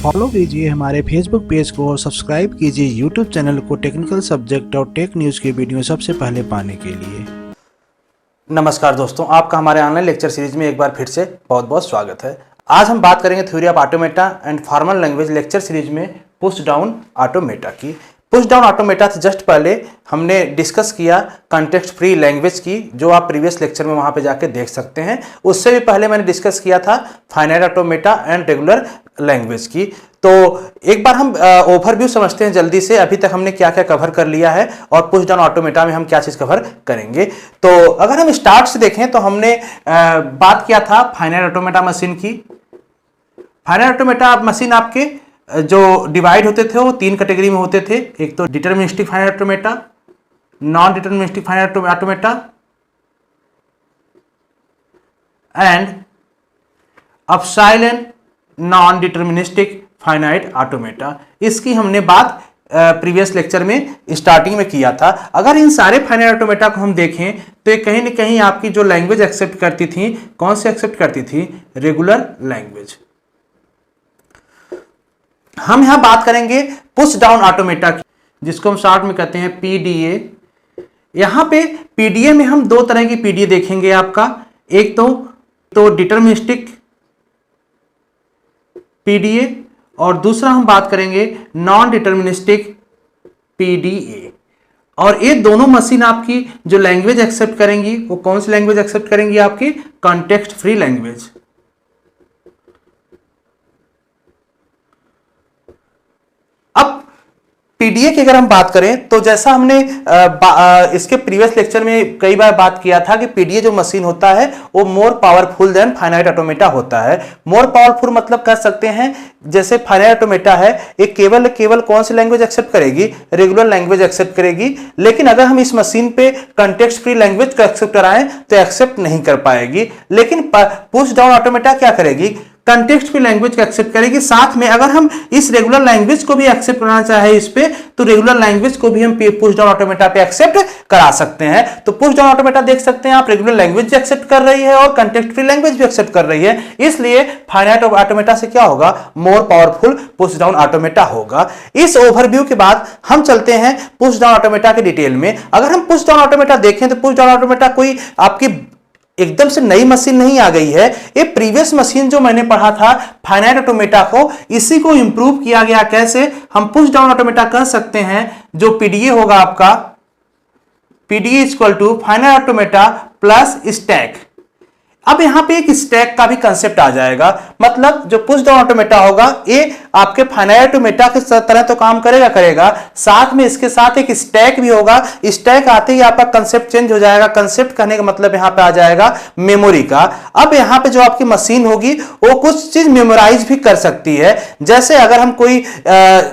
Follow कीजिए हमारे Facebook page को और सब्सक्राइब कीजिए यूट्यूब चैनल को टेक्निकल सब्जेक्ट और टेक न्यूज़ की वीडियो सबसे पहले पाने के लिए। नमस्कार दोस्तों, आपका हमारे ऑनलाइन लेक्चर सीरीज में एक बार फिर से बहुत बहुत स्वागत है। आज हम बात करेंगे theory of automata and formal language lecture series में पुश डाउन ऑटोमेटा की। पुश डाउन ऑटोमेटा से जस्ट पहले हमने डिस्कस किया कॉन्टेक्स्ट फ्री लैंग्वेज की, जो आप प्रीवियस लेक्चर में वहां पे जाके देख सकते हैं। उससे भी पहले मैंने डिस्कस किया था finite automata and regular language की। तो एक बार हम ओवरव्यू समझते हैं जल्दी से, अभी तक हमने क्या क्या कवर कर लिया है और पुश डाउन ऑटोमेटा में हम क्या चीज कवर करेंगे। तो अगर हम स्टार्ट से देखें तो हमने बात किया था फाइनाइट ऑटोमेटा मशीन की। फाइनाइट ऑटोमेटा मशीन आपके जो डिवाइड होते थे वो तीन कैटेगरी में होते थे। एक तो deterministic finite automata, non deterministic finite automata and अपसाइलेंट non deterministic finite automata. इसकी हमने बात प्रीवियस लेक्चर में स्टार्टिंग में किया था। अगर इन सारे फाइनाइट ऑटोमेटा को हम देखें तो ये कहीं ना कहीं आपकी जो लैंग्वेज एक्सेप्ट करती थी, कौन सी एक्सेप्ट करती थी? Regular language. हम यहां बात करेंगे पुश डाउन ऑटोमेटा की, जिसको हम शॉर्ट में कहते हैं पीडीए। यहां पे पीडीए में हम दो तरह की पीडीए देखेंगे आपका। एक तो डिटरमिनिस्टिक पीडीए और दूसरा हम बात करेंगे नॉन डिटरमिनिस्टिक पीडीए। और ये दोनों मशीन आपकी जो लैंग्वेज एक्सेप्ट करेंगी वो कौन सी लैंग्वेज एक्सेप्ट करेंगी? आपकी कॉन्टेक्स्ट फ्री लैंग्वेज। पीडीए की अगर हम बात करें तो जैसा हमने इसके प्रीवियस लेक्चर में कई बार बात किया था कि पीडीए जो मशीन होता है वो more powerful than finite automata होता है। मोर पावरफुल मतलब कह सकते हैं जैसे फाइनाइट ऑटोमेटा है ये केवल कौन सी लैंग्वेज एक्सेप्ट करेगी? रेगुलर लैंग्वेज एक्सेप्ट करेगी। लेकिन अगर हम इस मशीन पे कॉन्टेक्स्ट फ्री लैंग्वेज को एक्सेप्ट कराएं तो एक्सेप्ट नहीं कर पाएगी। लेकिन पुश डाउन ऑटोमेटा क्या करेगी? कॉन्टेक्स्ट फ्री लैंग्वेज को एक्सेप्ट करेगी। साथ में अगर हम इस रेगुलर लैंग्वेज को भी एक्सेप्ट करना चाहे इस पे, तो रेगुलर लैंग्वेज को भी हम पुश डाउन ऑटोमेटा पे एक्सेप्ट करा सकते हैं। तो पुश डाउन ऑटोमेटा देख सकते हैं आप, रेगुलर लैंग्वेज भी एक्सेप्ट कर रही है और कॉन्टेक्स्ट फ्री लैंग्वेज भी एक्सेप्ट कर रही है। इसलिए फाइनाइट ऑटोमेटा से क्या होगा? More powerful push down automata होगा। इस ओवरव्यू के बाद हम चलते हैं पुश डाउन ऑटोमेटा के डिटेल में। अगर हम पुश डाउन ऑटोमेटा देखें तो पुश डाउन ऑटोमेटा कोई आपकी एकदम से नई मशीन नहीं आ गई है। ये प्रीवियस मशीन जो मैंने पढ़ा था फाइनाइट ऑटोमेटा को, इसी को इंप्रूव किया गया। कैसे? हम पुश डाउन ऑटोमेटा कर सकते हैं। जो पीडीए होगा आपका, PDA equal to finite automata plus stack. अब यहां पे एक स्टैक का भी कंसेप्ट आ जाएगा। मतलब जो पुश डाउन ऑटोमेटा होगा ये आपके फाइनाइट ऑटोमेटा के तरह तो काम करेगा, साथ में इसके साथ एक स्टैक भी होगा। स्टैक आते ही आपका कंसेप्ट चेंज हो जाएगा। कंसेप्ट करने का मतलब यहां पे आ जाएगा मेमोरी का। अब यहां पे जो आपकी मशीन होगी वो कुछ चीज मेमोराइज भी कर सकती है। जैसे अगर हम कोई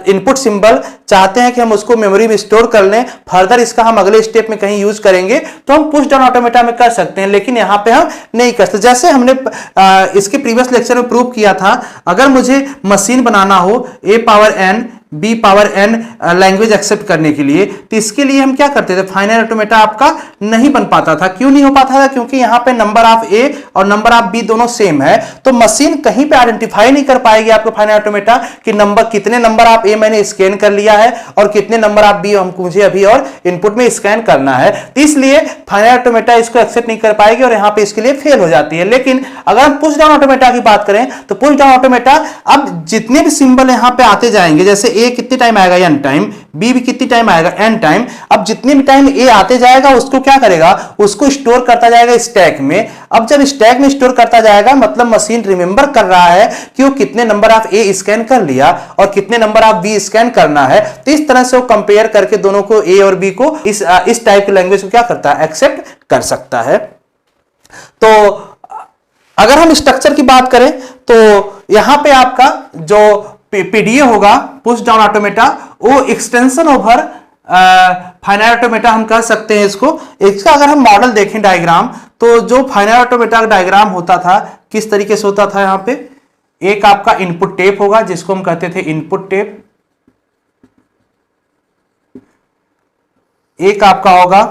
इनपुट सिंबल चाहते हैं कि हम उसको मेमोरी में स्टोर कर लें, फर्दर इसका हम अगले स्टेप में कहीं यूज करेंगे, तो हम पुश डाउन ऑटोमेटा में कर सकते हैं। लेकिन यहां पे हम नहीं कर सकते। जैसे हमने इसके प्रीवियस लेक्चर में प्रूव किया था, अगर मुझे मशीन बनाना हो a power n b power n language accept करने के लिए, तो इसके लिए हम क्या करते थे? फाइनाइट ऑटोमेटा आपका नहीं बन पाता था। क्यों नहीं हो पाता था? क्योंकि यहां पे नंबर ऑफ a और नंबर ऑफ b दोनों सेम है। तो मशीन कहीं पे आइडेंटिफाई नहीं कर पाएगी आपको फाइनाइट ऑटोमेटा कि कितने नंबर ऑफ a मैंने स्कैन कर लिया है और कितने नंबर ऑफ b मुझे अभी और इनपुट में स्कैन करना है। तो इसलिए फाइनाइट ऑटोमेटा इसको एक्सेप्ट नहीं कर पाएगी और यहां पे इसके लिए फेल हो जाती है। लेकिन अगर हम पुश डाउन ऑटोमेटा की बात करें तो पुश डाउन ऑटोमेटा अब जितने भी सिंबल यहां पे आते जाएंगे, जैसे ए कितने टाइम आएगा? n time. बी भी कितनी टाइम आएगा? n time. अब जितने भी टाइम ए आते जाएगा उसको क्या करेगा? उसको स्टोर करता जाएगा स्टैक में। अब जब स्टैक में स्टोर करता जाएगा मतलब मशीन रिमेंबर कर रहा है कि वो कितने नंबर ऑफ ए स्कैन कर लिया और कितने नंबर ऑफ बी स्कैन करना है। तो इस तरह से वो कंपेयर करके दोनों को, ए और बी को, इस टाइप की लैंग्वेज को क्या करता है? एक्सेप्ट कर सकता है। तो अगर हम स्ट्रक्चर की बात करें तो यहां पे आपका जो पीडीए होगा पुश डाउन ऑटोमेटा, वो एक्सटेंशन ओवर फाइनाइट ऑटोमेटा हम कह सकते हैं इसको। इसका अगर हम मॉडल देखें डायग्राम, तो जो फाइनाइट ऑटोमेटा का डायग्राम होता था किस तरीके से होता था? यहां पे एक आपका इनपुट टेप होगा जिसको हम कहते थे इनपुट टेप, एक आपका होगा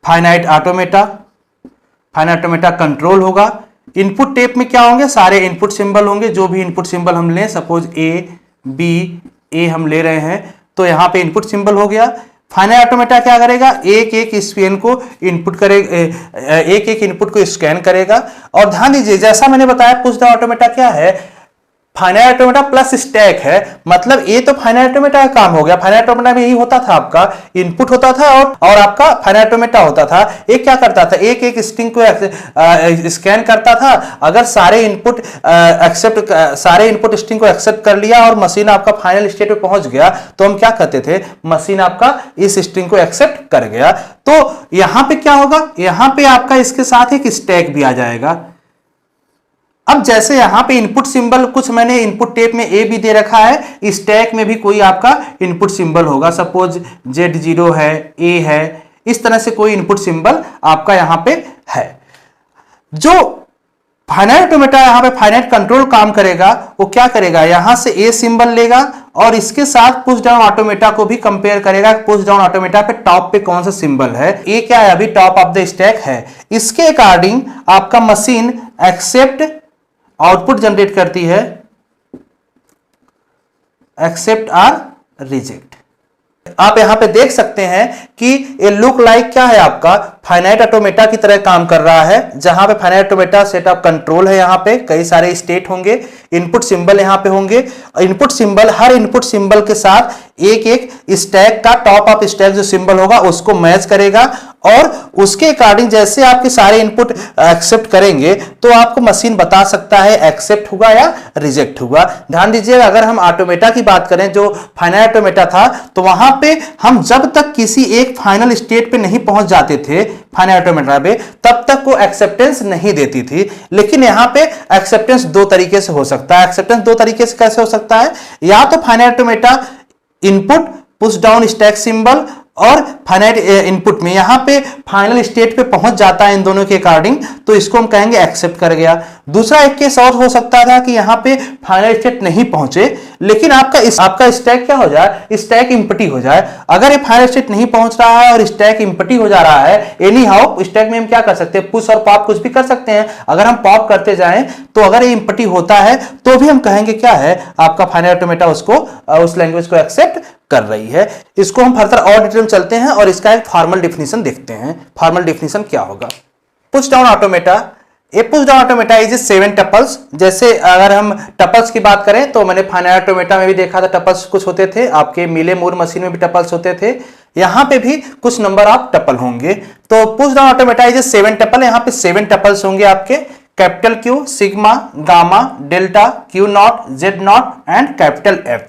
finite automata, finite automata control होगा, इनपुट टेप में क्या होंगे, सारे इनपुट सिंबल होंगे, जो भी इनपुट सिंबल हम लें, सपोज ए हम ले रहे हैं तो यहां पे इनपुट सिंबल हो गया। फाइनाइट ऑटोमेटा क्या करेगा, एक एक स्कैन को इनपुट करेगा, एक एक इनपुट को स्कैन करेगा। और ध्यान दीजिए जैसा मैंने बताया पुश डाउन ऑटोमेटा क्या है, फाइनाइट ऑटोमेटा प्लस स्टैक है, मतलब ये तो फाइनाइट ऑटोमेटा का काम हो गया। फाइनाइट ऑटोमेटा में यही होता था, आपका इनपुट होता था और आपका फाइनाइट ऑटोमेटा होता था। एक क्या करता था, एक एक स्ट्रिंग को स्कैन करता था, अगर सारे इनपुट स्ट्रिंग को एक्सेप्ट कर लिया और मशीन आपका फाइनल स्टेट पे पहुंच गया तो हम क्या कहते थे, मशीन आपका इस स्ट्रिंग को एक्सेप्ट कर गया। तो यहां पे क्या होगा, यहां पे आपका इसके साथ एक स्टैक भी आ जाएगा। अब जैसे यहां पे इनपुट सिंबल कुछ मैंने इनपुट टेप में ए भी दे रखा है, स्टैक में भी कोई आपका इनपुट सिंबल होगा, सपोज Z0 है, ए है, इस तरह से कोई इनपुट सिंबल आपका यहां पे है। जो फाइनाइट ऑटोमेटा यहां पे फाइनाइट कंट्रोल काम करेगा, वो क्या करेगा, यहां से ए सिंबल लेगा और इसके साथ पुश डाउन ऑटोमेटा को भी कंपेयर करेगा। पुश डाउन ऑटोमेटा पे टॉप पे कौन सा सिंबल है, ए क्या है, अभी टॉप ऑफ द स्टैक है, इसके अकॉर्डिंग आपका मशीन एक्सेप्ट आउटपुट जनरेट करती है, एक्सेप्ट आर रिजेक्ट। आप यहां पे देख सकते हैं कि ये लुक लाइक क्या है, आपका फाइनाइट ऑटोमेटा की तरह काम कर रहा है, जहां पे finite automata set of control है, यहां पे कई सारे स्टेट होंगे, इनपुट सिंबल यहां पे होंगे, इनपुट सिंबल हर इनपुट सिंबल के साथ एक एक स्टैक का टॉप ऑफ स्टैक जो सिंबल होगा उसको मैच करेगा और उसके अकॉर्डिंग जैसे आपके सारे इनपुट एक्सेप्ट करेंगे तो आपको मशीन बता सकता है एक्सेप्ट हुआ या रिजेक्ट हुआ। ध्यान दीजिएगा, अगर हम ऑटोमेटा की बात करें जो फाइनाइट ऑटोमेटा था, तो वहां पे हम जब तक किसी एक फाइनल स्टेट पे नहीं पहुंच जाते थे फाइनाइट ऑटोमेटा पे, तब तक वो एक्सेप्टेंस नहीं देती थी। लेकिन यहां पे एक्सेप्टेंस दो तरीके से हो सकता है। एक्सेप्टेंस दो तरीके से कैसे हो सकता है, या तो finite automata input push down stack symbol और फाइनाइट इनपुट में यहां पे फाइनल स्टेट पे पहुंच जाता है इन दोनों के अकॉर्डिंग, तो इसको हम कहेंगे एक्सेप्ट कर गया। दूसरा एक केस और हो सकता था कि यहां पे फाइनल स्टेट नहीं पहुंचे, लेकिन आपका स्टैक क्या हो जाए, स्टैक इंप्टी हो जाए। अगर ये फाइनल स्टेट नहीं पहुंच रहा है और स्टैक इंप्टी हो जा रहा है, एनी हाउ स्टैक में हम क्या कर सकते हैं, पुश और पॉप कुछ भी कर सकते हैं। अगर हम पॉप करते जाएं तो अगर ये इंप्टी होता है तो भी हम कहेंगे क्या है, आपका फाइनाइट ऑटोमेटा उसको उस लैंग्वेज को एक्सेप्ट कर रही है। इसको हम फर्दर और डिटेल में चलते हैं और इसका एक फॉर्मल डेफिनेशन देखते हैं। फॉर्मल डेफिनेशन क्या होगा, push down automata, A push down automata is 7 tuples. जैसे अगर हम टपल्स की बात करें तो मैंने फाइनाइट ऑटोमेटा में भी देखा था टपल्स कुछ होते थे, आपके मिले मूर मशीन में भी टपल्स होते थे, यहां पे भी कुछ नंबर ऑफ टपल होंगे। तो push down automata is 7 tuple, यहां पे 7 टपल्स होंगे आपके, capital Q, sigma, gamma, delta, Q not, Z not and capital F.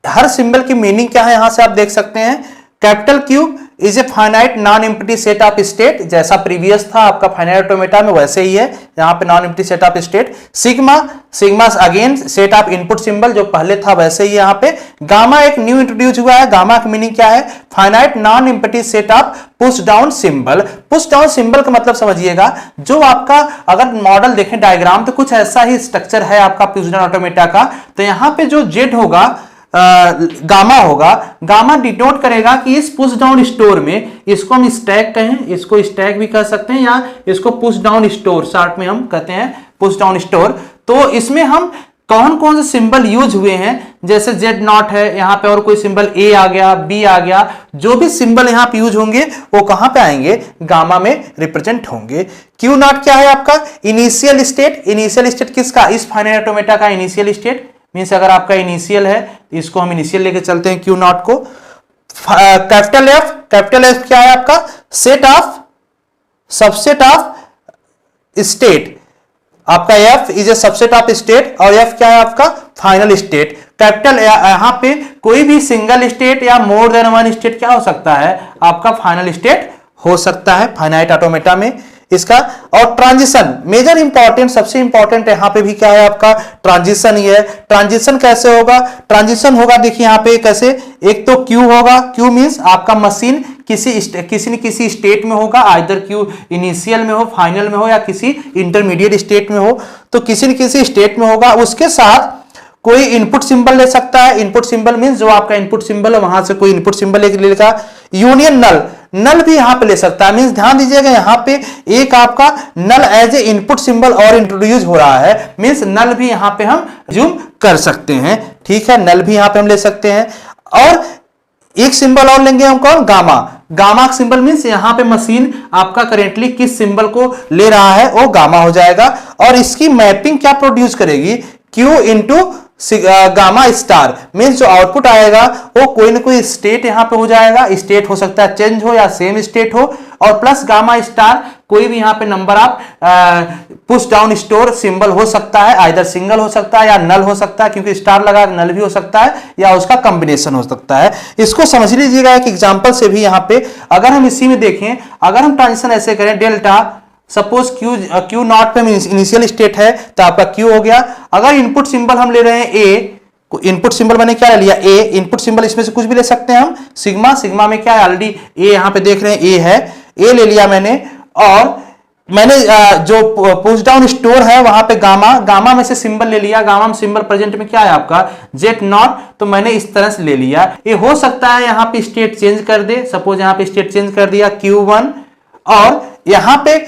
Her symbol की मीनिंग क्या है यहां से आप देख सकते हैं। Capital Q is a finite non empty set of state, जैसा प्रीवियस था आपका फाइनाइट ऑटोमेटा में वैसे ही है, यहां पे non empty set of state. Sigma again set of input symbol जो पहले था वैसे ही यहां पे। गामा एक न्यू इंट्रोड्यूस हुआ है, गामा की मीनिंग क्या है, finite non empty set of push down symbol. Push down symbol का मतलब समझिएगा, जो आपका अगर मॉडल देखें डायग्राम तो कुछ ऐसा ही स्ट्रक्चर है आपका पुश डाउन ऑटोमेटा का। तो यहां पे जो जेड होगा गामा होगा, गामा डिनोट करेगा कि इस पुश डाउन स्टोर में, इसको हम स्टैक कहें, इसको स्टैक भी कह सकते हैं या इसको पुश डाउन स्टोर शॉर्ट में हम कहते हैं पुश डाउन स्टोर। तो इसमें हम कौन कौन से सिंबल यूज हुए हैं, जैसे जेड नॉट है, यहां पे और कोई सिंबल ए आ गया, बी आ गया, जो भी सिंबल यहां पे यूज होंगे वो कहां पे आएंगे, गामा में रिप्रेजेंट होंगे। क्यू नॉट क्या है आपका, इनिशियल स्टेट। इनिशियल स्टेट किसका, इस फाइनाइट ऑटोमेटा का इनिशियल स्टेट, मींस अगर आपका इनिशियल है इसको हम इनिशियल लेके चलते हैं क्यू नॉट को। कैपिटल एफ क्या है आपका, set of subset of state, आपका F is a subset of state और एफ क्या है आपका फाइनल स्टेट। कैपिटल यहां पे कोई भी सिंगल स्टेट या मोर देन वन स्टेट क्या हो सकता है, आपका फाइनल स्टेट हो सकता है फाइनाइट ऑटोमेटा में इसका। और ट्रांजिशन मेजर इंपॉर्टेंट, सबसे इंपॉर्टेंट यहां पे भी क्या है आपका, ट्रांजिशन ही है। ट्रांजिशन कैसे होगा, ट्रांजिशन होगा देखिए यहां पे कैसे, एक तो क्यू होगा, क्यू मींस आपका मशीन किसी न किसी स्टेट में होगा, आइदर क्यू इनिशियल में हो, फाइनल में हो या किसी इंटरमीडिएट स्टेट में हो, तो किसी न किसी स्टेट में होगा। उसके साथ कोई इनपुट सिंबल ले सकता है, इनपुट सिंबल मींस जो आपका इनपुट सिंबल है वहां से कोई इनपुट सिंबल लेगा। यूनियन नल, नल भी यहां पे ले सकता है। मींस ध्यान दीजिएगा यहां पे एक आपका नल एज ए इनपुट सिंबल और इंट्रोड्यूस हो रहा है। मींस नल भी यहां पे हम जूम कर सकते हैं, ठीक है, नल भी यहां पे हम ले सकते हैं। और एक सिंबल और लेंगे हम, कौन, गामा। गामा का सिंबल मींस यहां पे मशीन आपका करेंटली किस सिंबल को ले रहा है वो गामा हो जाएगा। और इसकी मैपिंग क्या प्रोड्यूस करेगी, Q into gamma star. Means जो आउटपुट आएगा वो कोई ना कोई स्टेट यहां पे हो जाएगा, स्टेट हो सकता है चेंज हो या सेम स्टेट हो, और प्लस गामा स्टार कोई भी यहां पे number of push down store symbol हो सकता है, आइदर सिंगल हो सकता है या नल हो सकता है, क्योंकि स्टार लगा नल भी हो सकता है या उसका कॉम्बिनेशन हो सकता है। इसको समझ लीजिएगा एक एग्जांपल से भी। यहां पे अगर हम इसी में देखें, अगर हम ट्रांजिशन ऐसे करें, डेल्टा सपोज क्यू नॉट पे इनिशियल स्टेट है तो आपका क्यू हो गया। अगर इनपुट सिंबल हम ले रहे हैं ए, इनपुट सिंबल मैंने क्या ले लिया, ए। इनपुट सिंबल इसमें से कुछ भी ले सकते हैं हम, सिग्मा। सिग्मा में क्या है, ऑलरेडी ए यहां पे देख रहे हैं ए है, ए ले लिया मैंने। और मैंने जो पुश डाउन स्टोर है वहां पे गामा, गामा में से सिंबल ले लिया। गामा में सिंबल प्रेजेंट में क्या है आपका, जेट नॉट, तो मैंने इस तरह से ले लिया। ये हो सकता है यहां पे स्टेट चेंज कर दे, सपोज यहां पे स्टेट चेंज कर दिया Q1, और यहां पे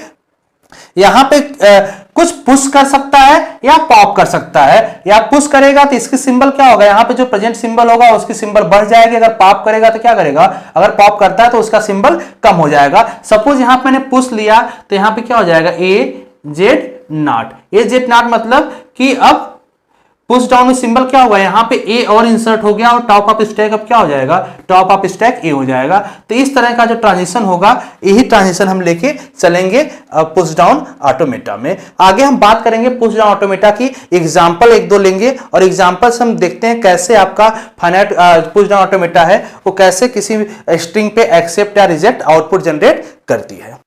कुछ पुश कर सकता है या पॉप कर सकता है। या पुश करेगा तो इसकी सिंबल क्या होगा, यहां पे जो प्रेजेंट सिंबल होगा उसकी सिंबल बढ़ जाएगी। अगर पॉप करेगा तो क्या करेगा, अगर पॉप करता है तो उसका सिंबल कम हो जाएगा। सपोज यहां पे मैंने पुश लिया तो यहां पे क्या हो जाएगा, A Z naught. A Z naught मतलब कि अब पुश डाउन में सिंबल क्या हुआ, यहां पे ए और इंसर्ट हो गया, और टॉप ऑफ स्टैक अब क्या हो जाएगा, टॉप ऑफ स्टैक ए हो जाएगा। तो इस तरह का जो ट्रांजिशन होगा, यही ट्रांजिशन हम लेके चलेंगे पुश डाउन ऑटोमेटा में। आगे हम बात करेंगे पुश डाउन ऑटोमेटा की, एग्जांपल एक दो लेंगे, और एग्जांपल्स हम देखते हैं कैसे आपका फाइनाइट पुश डाउन ऑटोमेटा है वो कैसे किसी स्ट्रिंग पे एक्सेप्ट या रिजेक्ट आउटपुट जनरेट करती है।